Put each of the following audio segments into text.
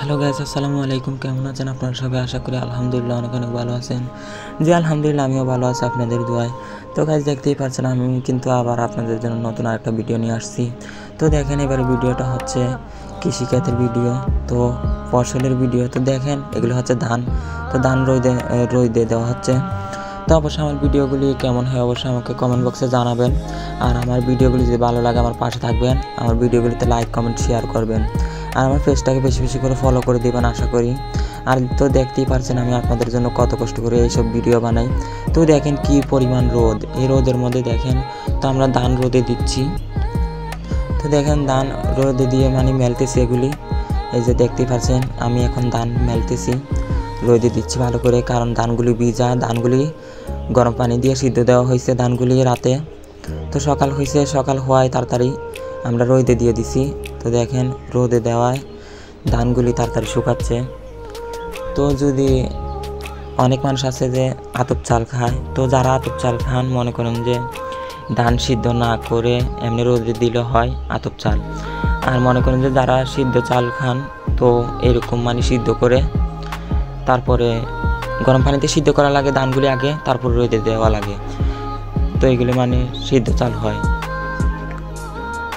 Hello guys, আসসালামু আলাইকুম। কেমন আছেন আপনারা সবাই? আশা করি আলহামদুলিল্লাহ অনেক অনেক ভালো আছেন। জি আলহামদুলিল্লাহ, আমিও ভালো আছি আপনাদের দোয়ায়। তো গাইস, দেখতেই পাচ্ছেন আমি কিন্তু আবার আপনাদের জন্য নতুন আরেকটা ভিডিও নিয়ে আসছি। তো দেখেন, এবারে ভিডিওটা হচ্ছে কৃষিখাতের ভিডিও, তো ফসলের ভিডিও। তো দেখেন, এগুলো হচ্ছে ধান। তো ধান রোদে দেওয়া হচ্ছে। তো অবশ্যই আমার ভিডিওগুলি কেমন হয় অবশ্যই আমাকে কমেন্ট বক্সে জানাবেন। আর আমার ভিডিওগুলি যদি ভালো লাগে আমার পাশে থাকবেন, আমার ভিডিওগুলিতে লাইক কমেন্ট শেয়ার করবেন, আর আমার পেজটাকে বেশি বেশি করে ফলো করে দেবেন আশা করি। আর তো দেখতেই পারছেন আমি আপনাদের জন্য কত কষ্ট করে এইসব ভিডিও বানাই। তো দেখেন কি পরিমাণ রোদ, এই রোদের মধ্যে দেখেন তো আমরা ধান রোদে দিচ্ছি। তো দেখেন ধান রোদে দিয়ে মেলতেছি এগুলি। এই যে দেখতেই পাচ্ছেন আমি এখন ধান মেলতেছি, রোদে দিচ্ছি ভালো করে, কারণ ধানগুলি ভিজা। ধানগুলি গরম পানি দিয়ে সিদ্ধ দেওয়া হয়েছে ধানগুলি রাতে। তো সকাল হয়েছে, সকাল হওয়ায় তাড়াতাড়ি আমরা রোদে দিয়ে দিছি। তো দেখেন রোদে দেওয়ায় ধানগুলি তাড়াতাড়ি শুকাচ্ছে। তো যদি অনেক মানুষ আছে যে আতপ চাল খায়, তো যারা আতপ চাল খান মনে করেন যে ধান সিদ্ধ না করে এমনি রোদে দিলে হয় আতপ চাল। আর মনে করেন যে যারা সিদ্ধ চাল খান, তো এরকম সিদ্ধ করে তারপরে গরম পানিতে সিদ্ধ করা লাগে ধানগুলি আগে, তারপর রোদে দেওয়া লাগে। তো এগুলি সিদ্ধ চাল হয়।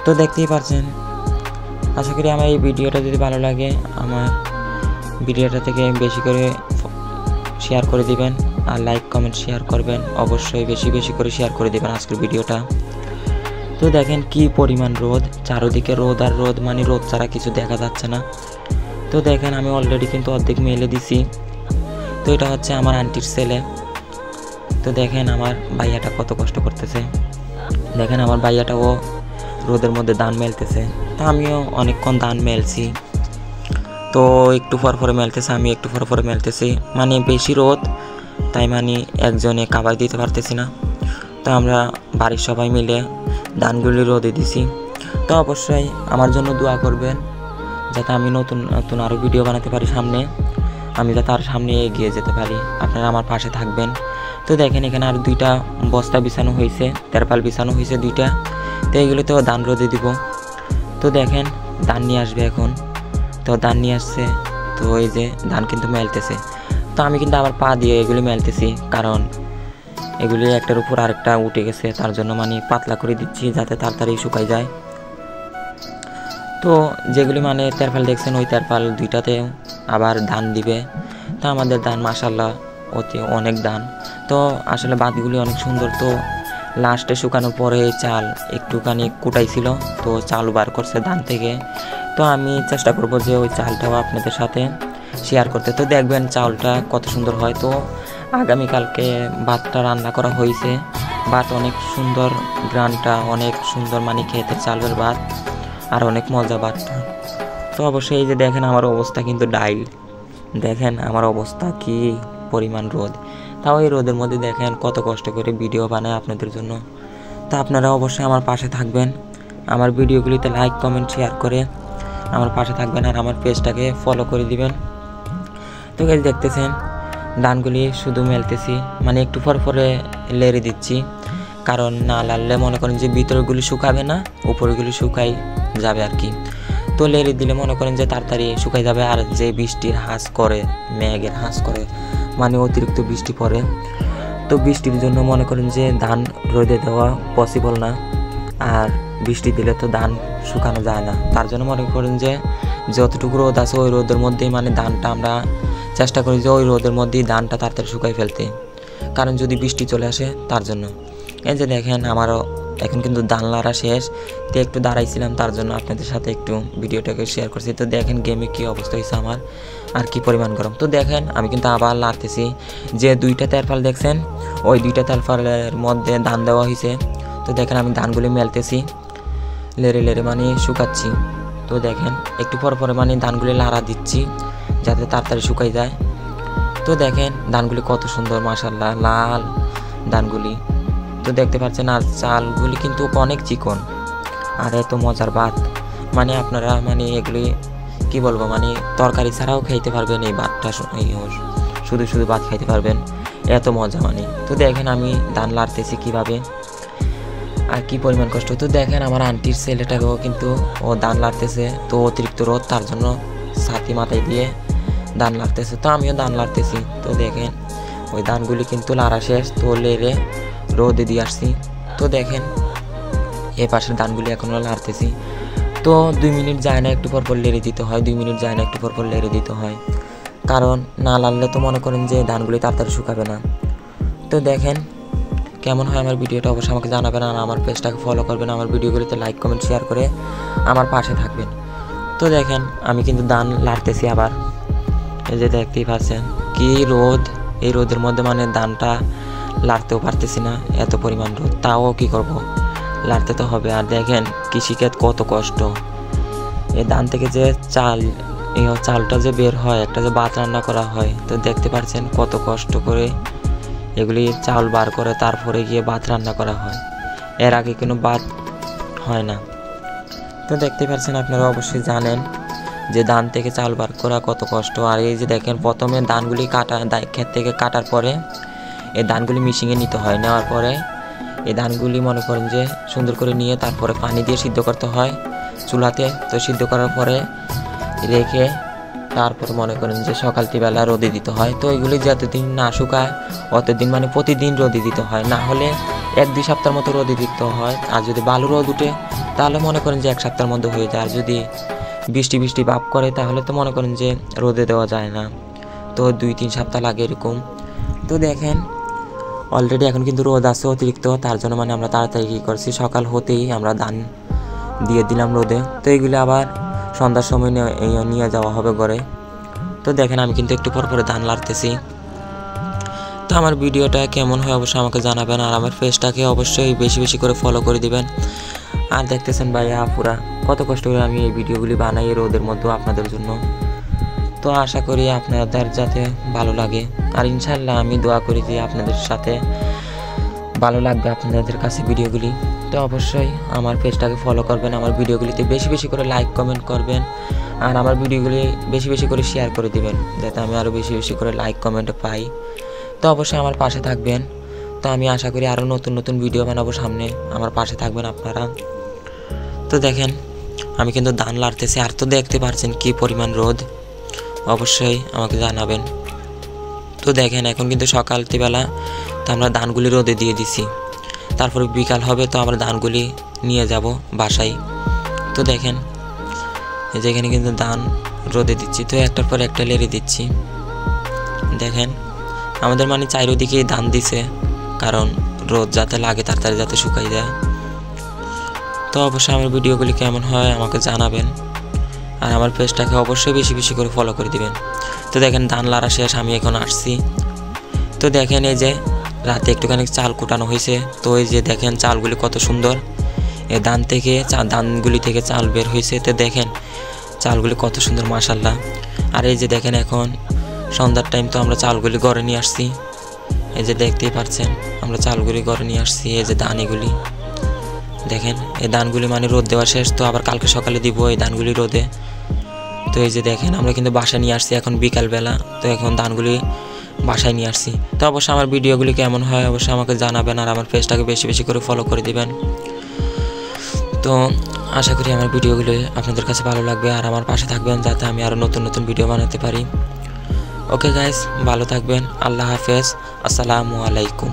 তো দেখতেই পাচ্ছেন। আশা করি আমার এই ভিডিওটা যদি ভালো লাগে আমার ভিডিওটা থেকে বেশি করে শেয়ার করে দিবেন, আর লাইক কমেন্ট শেয়ার করবেন, অবশ্যই বেশি বেশি করে শেয়ার করে দিবেন আজকের ভিডিওটা। তো দেখেন কি পরিমাণ রোদ, চারদিকে রোদ আর রোদ, রোদ ছাড়া কিছু দেখা যাচ্ছে না। তো দেখেন আমি অলরেডি কিন্তু অর্ধেক মেলে দিছি। তো এটা হচ্ছে আমার আন্টির ছেলে। তো দেখেন আমার ভাইয়াটা কত কষ্ট করতেছে। দেখেন আমার ভাইয়াটাও রোদের মধ্যে ধান মেলতেছে। তো আমিও অনেকক্ষণ ধান মেলছি। তো একটু পর পরে মেলতেছে, আমি একটু পর পরে মেলতেছি। বেশি রোদ, তাই একজনে কাভার দিতে পারতেছি না। তো আমরা বাড়ির সবাই মিলে ধানগুলি রোদে দিছি। তো অবশ্যই আমার জন্য দোয়া করবেন যাতে আমি নতুন নতুন আরও ভিডিও বানাতে পারি সামনে, আমি যাতে আর সামনে এগিয়ে যেতে পারি। আপনারা আমার পাশে থাকবেন। তো দেখেন এখানে আর 2টা বস্তা বিছানো হয়েছে, তেরপাল বিছানো হয়েছে 2টা। তো এগুলোতেও ধান রোদে দিব। তো দেখেন ধান নিয়ে আসবে এখন। তো ধান নিয়ে আসছে, তো এই যে ধান কিন্তু মেলতেছে। তো আমি কিন্তু আবার পা দিয়ে এগুলি মেলতেছি, কারণ এগুলি একটার উপর আরেকটা উঠে গেছে, তার জন্য পাতলা করে দিচ্ছি যাতে তাড়াতাড়ি শুকাই যায়। তো যেগুলি তেরপাল দেখছেন ওই তেরপাল 2টাতে আবার ধান দিবে। তো আমাদের ধান মাশাআল্লাহ অনেক ধান। তো আসলে বাতগুলি অনেক সুন্দর। তো লাস্টে শুকানোর পরে চাল একটুখানি কুটাইছিল, তো চাল বার করছে ধান থেকে। তো আমি চেষ্টা করব যে ওই চালটাও আপনাদের সাথে শেয়ার করতে। তো দেখবেন চালটা কত সুন্দর হয়। তো আগামীকালকে ভাতটা রান্না করা হয়েছে। ভাত অনেক সুন্দর, গ্রানটা অনেক সুন্দর, খেতে চালের ভাত আর অনেক মজা ভাতটা। তো অবশ্যই এই যে দেখেন আমার অবস্থা কিন্তু ডাইল। দেখেন আমার অবস্থা কি পরিমাণ রোদ, তাও এই রোদের মধ্যে দেখেন কত কষ্ট করে ভিডিও বানায় আপনাদের জন্য। তা আপনারা অবশ্যই আমার পাশে থাকবেন, আমার ভিডিওগুলিতে লাইক কমেন্ট শেয়ার করে আমার পাশে থাকবেন, আর আমার পেজটাকে ফলো করে দিবেন। তো গাইস দেখতেছেন ধানগুলি শুধু মেলতেছি, একটু পর পরে লেড়ে দিচ্ছি, কারণ না লাললে মনে করেন যে ভিতরগুলি শুকাবে না, উপরগুলি শুকাই যাবে আর কি। তো লেড়ে দিলে মনে করেন যে তাড়াতাড়ি শুকাই যাবে। আর যে বৃষ্টির হাঁস করে, মেঘের হাঁস করে, অতিরিক্ত বৃষ্টি পড়ে, তো বৃষ্টির জন্য মনে করেন যে ধান রোদে দেওয়া পসিবল না। আর বৃষ্টি দিলে তো ধান শুকানো যায় না, তার জন্য মনে করেন যে যতটুকু রোদ আছে ওই রোদের মধ্যেই ধানটা আমরা চেষ্টা করি যে ওই রোদের মধ্যেই ধানটা তাড়াতাড়ি শুকাই ফেলতে, কারণ যদি বৃষ্টি চলে আসে তার জন্য। এই যে দেখেন আমারও এখন কিন্তু ধান লাড়া শেষ। তো একটু দাঁড়াইছিলাম, তার জন্য আপনাদের সাথে একটু ভিডিওটাকে শেয়ার করছি। তো দেখেন গেমে কী অবস্থা হয়েছে আমার, আর কি পরিমাণ গরম। তো দেখেন আমি কিন্তু আবার লাড়তেছি। যে 2টা তেরপাল দেখছেন ওই 2টা তেরপালের মধ্যে ধান দেওয়া হয়েছে। তো দেখেন আমি ধানগুলি মেলতেছি, লেড়ে লেড়ে শুকাচ্ছি। তো দেখেন একটু পর পরে ধানগুলি লাড়া দিচ্ছি যাতে তাড়াতাড়ি শুকাই যায়। তো দেখেন ধানগুলি কত সুন্দর, মাশাআল্লাহ লাল ধানগুলি। তো দেখতে পাচ্ছেন আর চালগুলি কিন্তু অনেক চিকন, আর এত মজার ভাত। আপনারা এগুলি কি বলবো, তরকারি ছাড়াও খাইতে পারবেন এই ভাতটা, শুধু শুধু ভাত খাইতে পারবেন, এত মজা। তো দেখেন আমি ধান লাড়তেছি কিভাবে, আর কি পরিমাণ কষ্ট। তো দেখেন আমার আন্টির ছেলেটাকেও কিন্তু ও ধান লাড়তেছে। তো অতিরিক্ত রোদ, তার জন্য ছাতি মাথায় দিয়ে ধান লাড়তেছে, তো আমিও ধান লাড়তেছি। তো দেখেন ওই ধানগুলি কিন্তু লাড়া শেষ, তো লেড়ে রোদে দিয়ে আসছি। তো দেখেন এই পাশের ধানগুলি এখনও লাড়তেছি। তো 2 মিনিট যায় না একটু পরপর লেড়ে দিতে হয়, 2 মিনিট যায় না একটু পরপর লেড়ে দিতে হয়, কারণ না লাড়লে তো মনে করেন যে ধানগুলি তাড়াতাড়ি শুকাবে না। তো দেখেন কেমন হয় আমার ভিডিওটা অবশ্যই আমাকে জানাবেন, আর আমার পেজটাকে ফলো করবেন, আমার ভিডিওগুলিতে লাইক কমেন্ট শেয়ার করে আমার পাশে থাকবেন। তো দেখেন আমি কিন্তু ধান লাড়তেছি আবার, এই যে দেখতেই পাচ্ছেন কি রোদ, এই রোদের মধ্যে মানে ধানটা লাড়তেও পারতেছি না, এত পরিমাণ রোদ, তাও কি করব, লাড়তে তো হবে। আর দেখেন কৃষিক্ষেত কত কষ্ট, এই ধান থেকে যে চালটা যে বের হয়, একটা যে ভাত রান্না করা হয়, তো দেখতে পাচ্ছেন কত কষ্ট করে এগুলি চাল বার করে তারপরে গিয়ে ভাত রান্না করা হয়, এর আগে কোনো ভাত হয় না। তো দেখতে পাচ্ছেন আপনারা অবশ্যই জানেন যে ধান থেকে চাল বার করা কত কষ্ট। আর এই যে দেখেন প্রথমে ধানগুলি ক্ষেত থেকে কাটার পরে এই ধানগুলি মিশিংয়ে নিতে হয়, নেওয়ার পরে এই ধানগুলি মনে করেন যে সুন্দর করে নিয়ে তারপরে পানি দিয়ে সিদ্ধ করতে হয় চুলাতে। তো সিদ্ধ করার পরে রেখে তারপর মনে করেন যে সকালবেলা রোদে দিতে হয়। তো এগুলি যতদিন না শুকায় অতদিন মানে প্রতিদিন রোদে দিতে হয়, না হলে 1-2 সপ্তাহের মতো রোদে দিতে হয়। আর যদি ভালো রোদ উঠে তাহলে মনে করেন যে 1 সপ্তাহের মধ্যে হয়ে যায়। আর যদি বৃষ্টি ভাব করে তাহলে তো মনে করেন যে রোদে দেওয়া যায় না, তো 2-3 সপ্তাহ লাগে এরকম। তো দেখেন অলরেডি এখন কিন্তু রোদ আছে অতিরিক্ত, তার জন্য মানে আমরা তাড়াতাড়ি কী করছি, সকাল হতেই আমরা ধান দিয়ে দিলাম রোদে। তো এইগুলি আবার সন্ধ্যার সময় নিয়ে যাওয়া হবে ঘরে। তো দেখেন আমি কিন্তু একটু পর পরে ধান লাড়তেছি। তো আমার ভিডিওটা কেমন হয় অবশ্যই আমাকে জানাবেন, আর আমার পেজটাকে অবশ্যই বেশি করে ফলো করে দিবেন। আর দেখতেছেন ভাইয়া আপুরা কত কষ্ট করে আমি এই ভিডিওগুলি বানাই রোদের মধ্যে আপনাদের জন্য। তো আশা করি আপনাদের যাতে ভালো লাগে, আর ইনশাল্লাহ আমি দোয়া করি যে আপনাদের সাথে ভালো লাগবে আপনাদের কাছে ভিডিওগুলি। তো অবশ্যই আমার পেজটাকে ফলো করবেন, আমার ভিডিওগুলিতে বেশি করে লাইক কমেন্ট করবেন, আর আমার ভিডিওগুলি বেশি করে শেয়ার করে দিবেন যাতে আমি আরও বেশি করে লাইক কমেন্ট পাই। তো অবশ্যই আমার পাশে থাকবেন। তো আমি আশা করি আরও নতুন ভিডিও বানাবো সামনে, আমার পাশে থাকবেন আপনারা। তো দেখেন আমি কিন্তু ধান লাড়তেছি, আর তো দেখতে পাচ্ছেন কি পরিমাণ রোদ, অবশ্যই আমাকে জানাবেন। তো দেখেন এখন কিন্তু সকালবেলা, তো আমরা ধানগুলি রোদে দিয়ে দিছি, তারপরে বিকাল হবে তো আমরা ধানগুলি নিয়ে যাব বাসায়। তো দেখেন এই যে এখানে কিন্তু ধান রোদে দিচ্ছি, তো একটার পর একটা লেড়ে দিচ্ছি। দেখেন আমাদের মানে চারিদিকেই ধান দিছে, কারণ রোদ যাতে লাগে তাড়াতাড়ি যাতে শুকাই যায়। তো অবশ্যই আমার ভিডিওগুলি কেমন হয় আমাকে জানাবেন, আর আমার পেজটাকে অবশ্যই বেশি করে ফলো করে দিবেন। তো দেখেন ধান লাড়া শেষ, আমি এখন আসছি। তো দেখেন এই যে রাতে একটুখানি চাল কুটানো হয়েছে, তো এই যে দেখেন চালগুলি কত সুন্দর, এই ধানগুলি থেকে চাল বের হয়েছে। তো দেখেন চালগুলি কত সুন্দর মাশাআল্লাহ। আর এই যে দেখেন এখন সন্ধ্যার টাইম, তো আমরা চালগুলি ঘরে নিয়ে আসছি, এই যে দেখতেই পাচ্ছেন আমরা চালগুলি ঘরে নিয়ে আসছি। এই যে ধান এগুলি দেখেন, এই ধানগুলি মানে রোদ দেওয়া শেষ, তো আবার কালকে সকালে দিব এই ধানগুলি রোদে। তো এই যে দেখেন আমরা কিন্তু বাসায় নিয়ে আসছি এখন বিকালবেলা, তো এখন ধানগুলি বাসায় নিয়ে আসছি। তো অবশ্যই আমার ভিডিওগুলি কেমন হয় অবশ্যই আমাকে জানাবেন, আর আমার পেজটাকে বেশি করে ফলো করে দিবেন। তো আশা করি আমার ভিডিওগুলি আপনাদের কাছে ভালো লাগবে, আর আমার পাশে থাকবেন যাতে আমি আরও নতুন ভিডিও বানাতে পারি। ওকে গাইস, ভালো থাকবেন, আল্লাহ হাফেজ, আসসালামু আলাইকুম।